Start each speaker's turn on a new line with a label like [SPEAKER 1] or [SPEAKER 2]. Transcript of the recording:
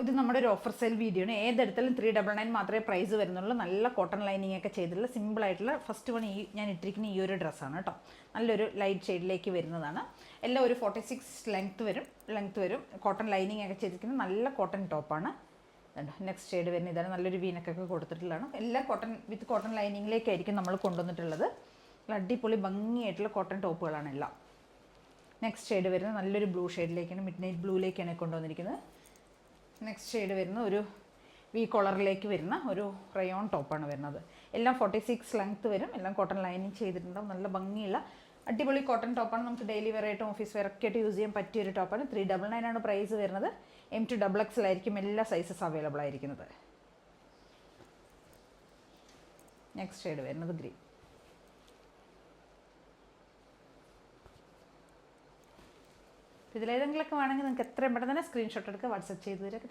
[SPEAKER 1] ഇത് നമ്മുടെ ഒരു ഓഫർ സെയിൽ വീഡിയോ ആണ്. ഏതെടുത്താലും 399 മാത്രമേ പ്രൈസ് വരുന്നുള്ളൂ. നല്ല കോട്ടൺ ലൈനിങ് ഒക്കെ ചെയ്തിട്ടുള്ള സിമ്പിളായിട്ടുള്ള ഫസ്റ്റ് വൺ ഞാൻ ഇട്ടിരിക്കുന്ന ഈ ഒരു ഡ്രസ്സാണ് കേട്ടോ. നല്ലൊരു ലൈറ്റ് ഷെയ്ഡിലേക്ക് വരുന്നതാണ്. എല്ലാം ഒരു 46 ലെങ്ത്ത് വരും. കോട്ടൺ ലൈനിങ് ഒക്കെ ചെയ്തിരിക്കുന്ന നല്ല കോട്ടൺ ടോപ്പാണ്. നെക്സ്റ്റ് ഷെയ്ഡ് വരുന്ന ഇതാണ്. നല്ലൊരു വീനക്കൊക്കെ കൊടുത്തിട്ടുള്ളതാണ്. എല്ലാം കോട്ടൺ വിത്ത് കോട്ടൺ ലൈനിങ്ങിലേക്കായിരിക്കും നമ്മൾ കൊണ്ടുവന്നിട്ടുള്ളത്. അടിപൊളി ഭംഗിയായിട്ടുള്ള കോട്ടൺ ടോപ്പുകളാണ് എല്ലാം. നെക്സ്റ്റ് ഷെയ്ഡ് വരുന്നത് നല്ലൊരു ബ്ലൂ ഷെയ്ഡിലേക്കാണ്, മിഡ് നൈറ്റ് ബ്ലൂയിലേക്കാണ് കൊണ്ടുവന്നിരിക്കുന്നത്. നെക്സ്റ്റ് ഷെയ്ഡ് വരുന്ന ഒരു വി കോളറിലേക്ക് വരുന്ന ഒരു റയോൺ ടോപ്പാണ് വരുന്നത്. എല്ലാം 46 ലെങ്ത്ത് വരും. എല്ലാം കോട്ടൺ ലൈനിങ് ചെയ്തിട്ടുണ്ടാവും. നല്ല ഭംഗിയുള്ള അടിപൊളി കോട്ടൺ ടോപ്പാണ്. നമുക്ക് ഡെയിലി വെയർ ആയിട്ടും ഓഫീസ് വെയർ ഒക്കെ ആയിട്ട് യൂസ് ചെയ്യാൻ പറ്റിയ ഒരു ടോപ്പാണ്. 399 ആണ് പ്രൈസ് വരുന്നത്. M to XXL ആയിരിക്കും എല്ലാ സൈസസ് അവൈലബിൾ ആയിരിക്കുന്നത്. നെക്സ്റ്റ് ഷെയ്ഡ് വരുന്നത് ഗ്രീൻ. ഇതിലേതെങ്കിലുമൊക്കെ വേണമെങ്കിൽ നിങ്ങൾക്ക് എത്രയും പെട്ടെന്ന് തന്നെ സ്ക്രീൻഷോട്ട് എടുക്കുക, വാട്സപ്പ് ചെയ്ത് തരാം.